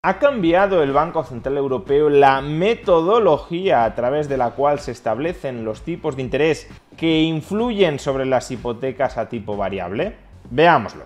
¿Ha cambiado el Banco Central Europeo la metodología a través de la cual se establecen los tipos de interés que influyen sobre las hipotecas a tipo variable? Veámoslo.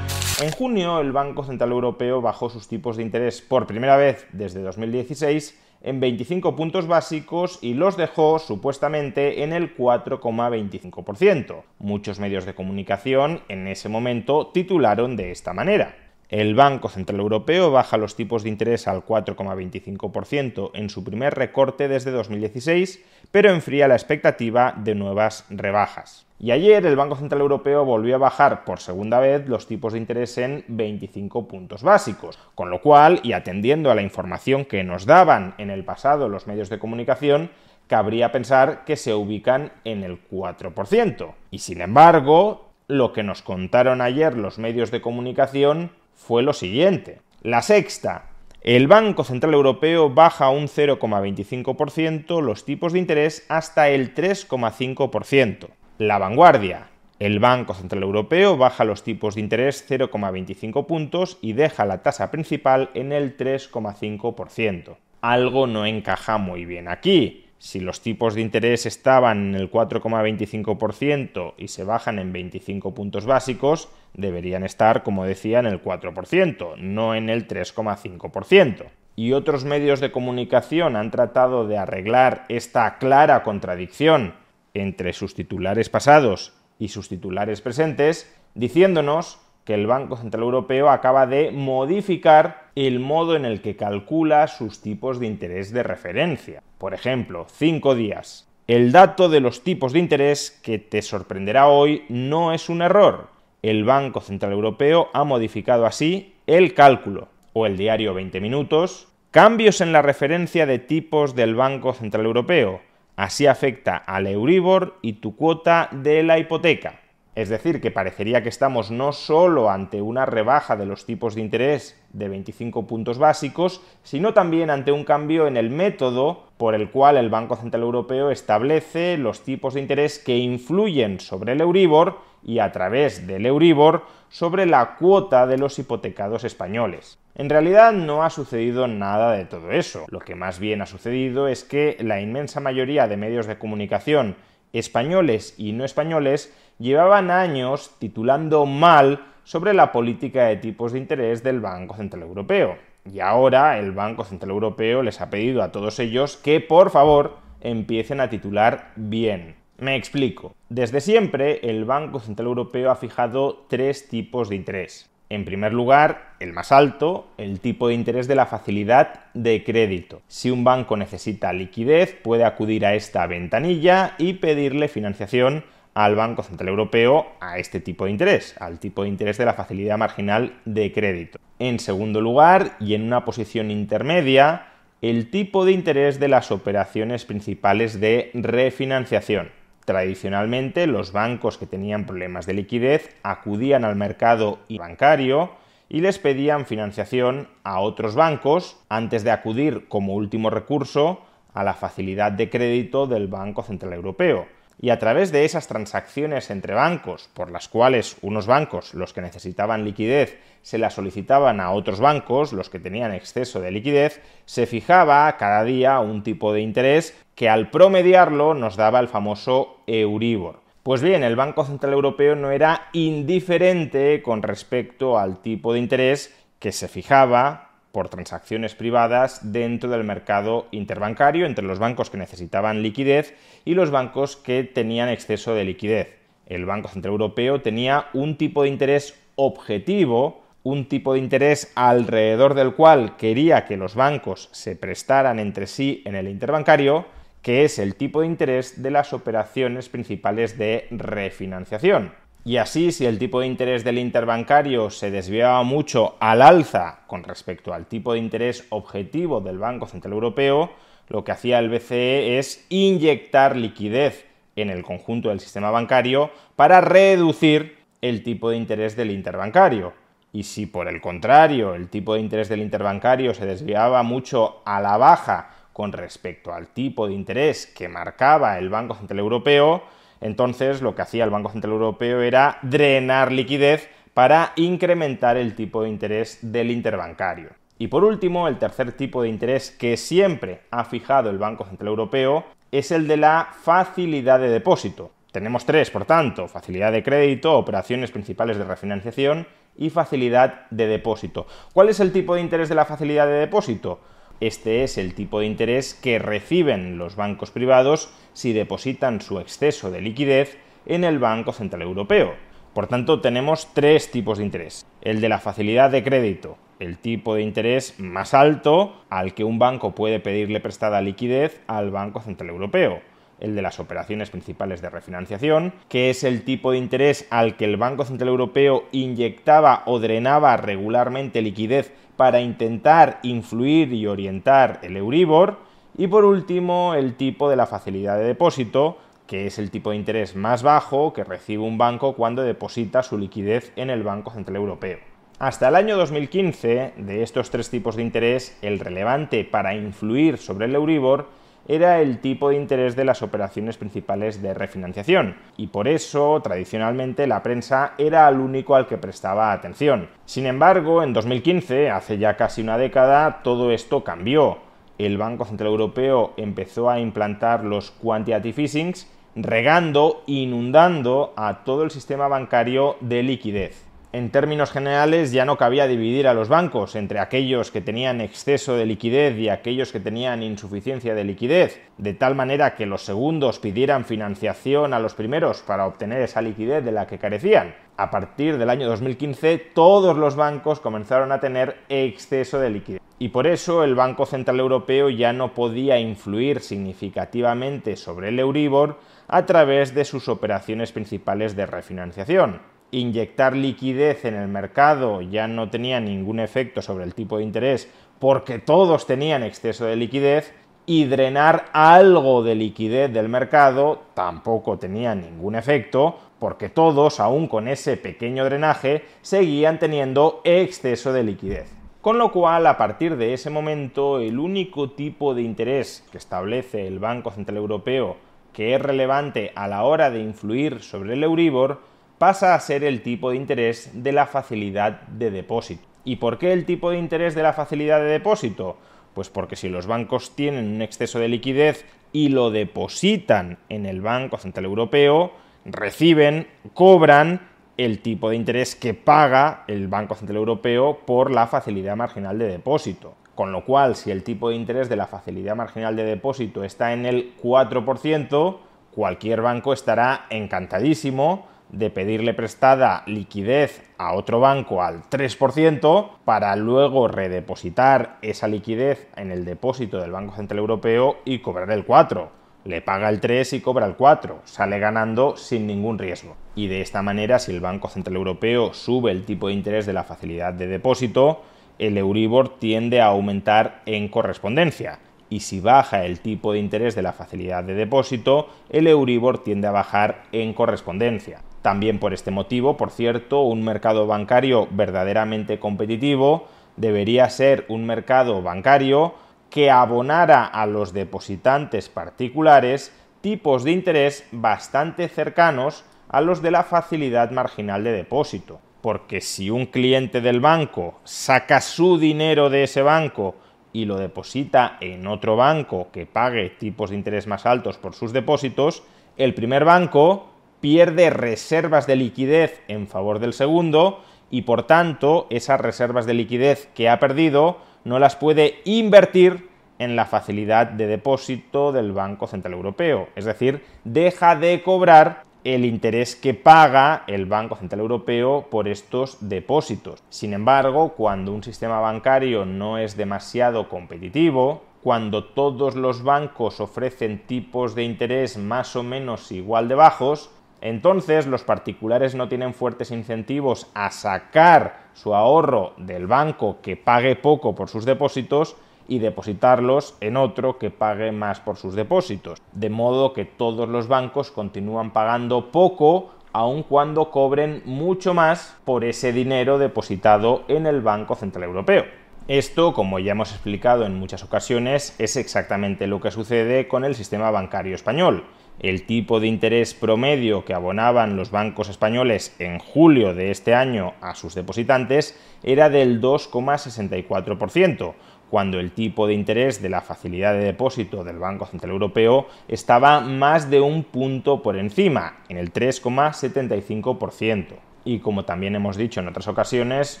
En junio, el Banco Central Europeo bajó sus tipos de interés por primera vez desde 2016 en 25 puntos básicos y los dejó supuestamente en el 4,25%. Muchos medios de comunicación en ese momento titularon de esta manera: el Banco Central Europeo baja los tipos de interés al 4,25% en su primer recorte desde 2016, pero enfría la expectativa de nuevas rebajas. Y ayer el Banco Central Europeo volvió a bajar por segunda vez los tipos de interés en 25 puntos básicos, con lo cual, y atendiendo a la información que nos daban en el pasado los medios de comunicación, cabría pensar que se ubican en el 4%. Y sin embargo, lo que nos contaron ayer los medios de comunicación fue lo siguiente. La Sexta: el Banco Central Europeo baja un 0,25% los tipos de interés hasta el 3,5%. La Vanguardia: el Banco Central Europeo baja los tipos de interés 0,25 puntos y deja la tasa principal en el 3,5%. Algo no encaja muy bien aquí. Si los tipos de interés estaban en el 4,25% y se bajan en 25 puntos básicos, deberían estar, como decía, en el 4%, no en el 3,5%. Y otros medios de comunicación han tratado de arreglar esta clara contradicción entre sus titulares pasados y sus titulares presentes, diciéndonos que el Banco Central Europeo acaba de modificar el modo en el que calcula sus tipos de interés de referencia. Por ejemplo, 5 días. El dato de los tipos de interés que te sorprenderá hoy no es un error. El Banco Central Europeo ha modificado así el cálculo. O el diario 20 minutos. Cambios en la referencia de tipos del Banco Central Europeo. Así afecta al Euribor y tu cuota de la hipoteca. Es decir, que parecería que estamos no solo ante una rebaja de los tipos de interés de 25 puntos básicos, sino también ante un cambio en el método por el cual el Banco Central Europeo establece los tipos de interés que influyen sobre el Euribor y, a través del Euribor, sobre la cuota de los hipotecados españoles. En realidad no ha sucedido nada de todo eso. Lo que más bien ha sucedido es que la inmensa mayoría de medios de comunicación españoles y no españoles llevaban años titulando mal sobre la política de tipos de interés del Banco Central Europeo. Y ahora el Banco Central Europeo les ha pedido a todos ellos que, por favor, empiecen a titular bien. Me explico. Desde siempre, el Banco Central Europeo ha fijado 3 tipos de interés. En primer lugar, el más alto, el tipo de interés de la facilidad de crédito. Si un banco necesita liquidez, puede acudir a esta ventanilla y pedirle financiación al Banco Central Europeo a este tipo de interés, al tipo de interés de la facilidad marginal de crédito. En segundo lugar, y en una posición intermedia, el tipo de interés de las operaciones principales de refinanciación. Tradicionalmente, los bancos que tenían problemas de liquidez acudían al mercado bancario y les pedían financiación a otros bancos antes de acudir como último recurso a la facilidad de crédito del Banco Central Europeo. Y a través de esas transacciones entre bancos, por las cuales unos bancos, los que necesitaban liquidez, se la solicitaban a otros bancos, los que tenían exceso de liquidez, se fijaba cada día un tipo de interés que, al promediarlo, nos daba el famoso Euribor. Pues bien, el Banco Central Europeo no era indiferente con respecto al tipo de interés que se fijaba por transacciones privadas dentro del mercado interbancario entre los bancos que necesitaban liquidez y los bancos que tenían exceso de liquidez. El Banco Central Europeo tenía un tipo de interés objetivo, un tipo de interés alrededor del cual quería que los bancos se prestaran entre sí en el interbancario, que es el tipo de interés de las operaciones principales de refinanciación. Y así, si el tipo de interés del interbancario se desviaba mucho al alza con respecto al tipo de interés objetivo del Banco Central Europeo, lo que hacía el BCE es inyectar liquidez en el conjunto del sistema bancario para reducir el tipo de interés del interbancario. Y si, por el contrario, el tipo de interés del interbancario se desviaba mucho a la baja con respecto al tipo de interés que marcaba el Banco Central Europeo, entonces lo que hacía el Banco Central Europeo era drenar liquidez para incrementar el tipo de interés del interbancario. Y por último, el tercer tipo de interés que siempre ha fijado el Banco Central Europeo es el de la facilidad de depósito. Tenemos tres, por tanto: facilidad de crédito, operaciones principales de refinanciación y facilidad de depósito. ¿Cuál es el tipo de interés de la facilidad de depósito? Este es el tipo de interés que reciben los bancos privados si depositan su exceso de liquidez en el Banco Central Europeo. Por tanto, tenemos tres tipos de interés. El de la facilidad de crédito, el tipo de interés más alto al que un banco puede pedirle prestada liquidez al Banco Central Europeo. El de las operaciones principales de refinanciación, que es el tipo de interés al que el Banco Central Europeo inyectaba o drenaba regularmente liquidez para intentar influir y orientar el Euribor. Y por último, el tipo de la facilidad de depósito, que es el tipo de interés más bajo que recibe un banco cuando deposita su liquidez en el Banco Central Europeo. Hasta el año 2015, de estos tres tipos de interés, el relevante para influir sobre el Euribor era el tipo de interés de las operaciones principales de refinanciación, y por eso, tradicionalmente, la prensa era el único al que prestaba atención. Sin embargo, en 2015, hace ya casi una década, todo esto cambió. El Banco Central Europeo empezó a implantar los quantitative easings, regando, inundando a todo el sistema bancario de liquidez. En términos generales, ya no cabía dividir a los bancos entre aquellos que tenían exceso de liquidez y aquellos que tenían insuficiencia de liquidez, de tal manera que los segundos pidieran financiación a los primeros para obtener esa liquidez de la que carecían. A partir del año 2015, todos los bancos comenzaron a tener exceso de liquidez. Y por eso el Banco Central Europeo ya no podía influir significativamente sobre el Euribor a través de sus operaciones principales de refinanciación. Inyectar liquidez en el mercado ya no tenía ningún efecto sobre el tipo de interés porque todos tenían exceso de liquidez, y drenar algo de liquidez del mercado tampoco tenía ningún efecto porque todos, aún con ese pequeño drenaje, seguían teniendo exceso de liquidez. Con lo cual, a partir de ese momento, el único tipo de interés que establece el Banco Central Europeo que es relevante a la hora de influir sobre el Euribor pasa a ser el tipo de interés de la facilidad de depósito. ¿Y por qué el tipo de interés de la facilidad de depósito? Pues porque si los bancos tienen un exceso de liquidez y lo depositan en el Banco Central Europeo, reciben, cobran el tipo de interés que paga el Banco Central Europeo por la facilidad marginal de depósito. Con lo cual, si el tipo de interés de la facilidad marginal de depósito está en el 4%, cualquier banco estará encantadísimo de pedirle prestada liquidez a otro banco al 3% para luego redepositar esa liquidez en el depósito del Banco Central Europeo y cobrar el 4%. Le paga el 3 y cobra el 4, sale ganando sin ningún riesgo. Y de esta manera, si el Banco Central Europeo sube el tipo de interés de la facilidad de depósito, el Euribor tiende a aumentar en correspondencia. Y si baja el tipo de interés de la facilidad de depósito, el Euribor tiende a bajar en correspondencia. También por este motivo, por cierto, un mercado bancario verdaderamente competitivo debería ser un mercado bancario que abonara a los depositantes particulares tipos de interés bastante cercanos a los de la facilidad marginal de depósito. Porque si un cliente del banco saca su dinero de ese banco y lo deposita en otro banco que pague tipos de interés más altos por sus depósitos, el primer banco pierde reservas de liquidez en favor del segundo y, por tanto, esas reservas de liquidez que ha perdido no las puede invertir en la facilidad de depósito del Banco Central Europeo. Es decir, deja de cobrar el interés que paga el Banco Central Europeo por estos depósitos. Sin embargo, cuando un sistema bancario no es demasiado competitivo, cuando todos los bancos ofrecen tipos de interés más o menos igual de bajos, entonces los particulares no tienen fuertes incentivos a sacar su ahorro del banco que pague poco por sus depósitos y depositarlos en otro que pague más por sus depósitos. De modo que todos los bancos continúan pagando poco, aun cuando cobren mucho más por ese dinero depositado en el Banco Central Europeo. Esto, como ya hemos explicado en muchas ocasiones, es exactamente lo que sucede con el sistema bancario español. el tipo de interés promedio que abonaban los bancos españoles en julio de este año a sus depositantes era del 2,64%, cuando el tipo de interés de la facilidad de depósito del Banco Central Europeo estaba más de un punto por encima, en el 3,75%. Y como también hemos dicho en otras ocasiones,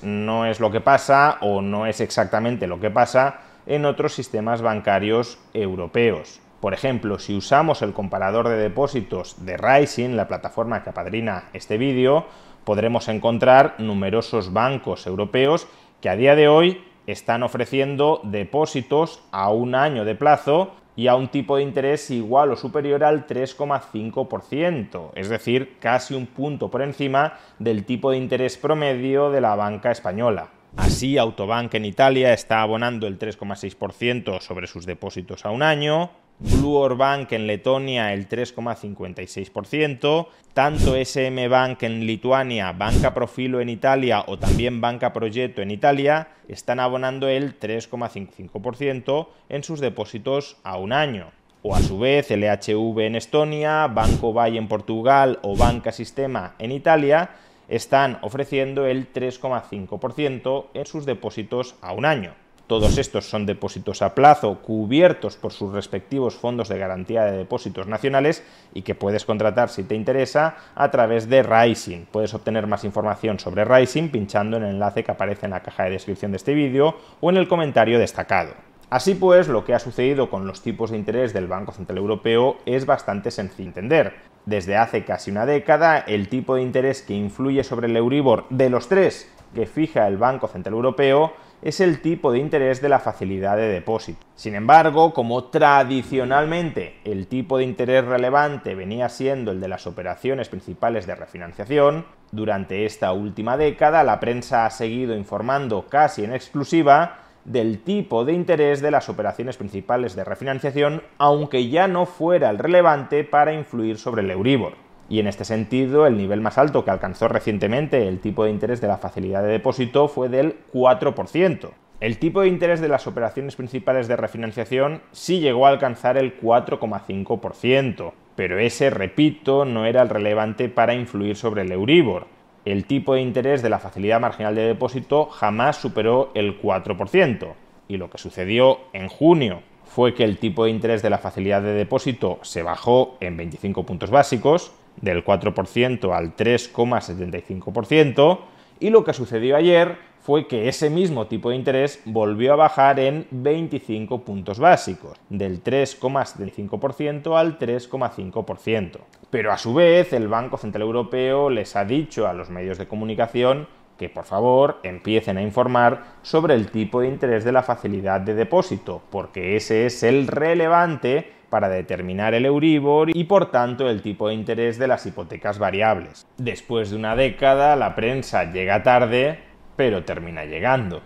no es lo que pasa o no es exactamente lo que pasa en otros sistemas bancarios europeos. Por ejemplo, si usamos el comparador de depósitos de Raisin, la plataforma que apadrina este vídeo, podremos encontrar numerosos bancos europeos que a día de hoy están ofreciendo depósitos a un año de plazo y a un tipo de interés igual o superior al 3,5%, es decir, casi un punto por encima del tipo de interés promedio de la banca española. Así, Autobank en Italia está abonando el 3,6% sobre sus depósitos a un año, Blue Bank en Letonia el 3,56%, tanto SM Bank en Lituania, Banca Profilo en Italia o también Banca Progetto en Italia están abonando el 3,55% en sus depósitos a un año. O a su vez LHV en Estonia, Banco Bay en Portugal o Banca Sistema en Italia están ofreciendo el 3,5% en sus depósitos a un año. Todos estos son depósitos a plazo cubiertos por sus respectivos fondos de garantía de depósitos nacionales y que puedes contratar si te interesa a través de Raisin. Puedes obtener más información sobre Raisin pinchando en el enlace que aparece en la caja de descripción de este vídeo o en el comentario destacado. Así pues, lo que ha sucedido con los tipos de interés del Banco Central Europeo es bastante sencillo de entender. Desde hace casi una década, el tipo de interés que influye sobre el Euribor de los tres que fija el Banco Central Europeo es el tipo de interés de la facilidad de depósito. Sin embargo, como tradicionalmente el tipo de interés relevante venía siendo el de las operaciones principales de refinanciación, durante esta última década la prensa ha seguido informando casi en exclusiva del tipo de interés de las operaciones principales de refinanciación, aunque ya no fuera el relevante para influir sobre el Euribor. Y en este sentido, el nivel más alto que alcanzó recientemente el tipo de interés de la facilidad de depósito fue del 4%. El tipo de interés de las operaciones principales de refinanciación sí llegó a alcanzar el 4,5%, pero ese, repito, no era el relevante para influir sobre el Euribor. El tipo de interés de la facilidad marginal de depósito jamás superó el 4%, y lo que sucedió en junio fue que el tipo de interés de la facilidad de depósito se bajó en 25 puntos básicos, del 4% al 3,75%, y lo que sucedió ayer fue que ese mismo tipo de interés volvió a bajar en 25 puntos básicos, del 3,75% al 3,5%. Pero a su vez, el Banco Central Europeo les ha dicho a los medios de comunicación que por favor empiecen a informar sobre el tipo de interés de la facilidad de depósito, porque ese es el relevante para determinar el Euribor y por tanto el tipo de interés de las hipotecas variables. Después de una década, la prensa llega tarde, pero termina llegando.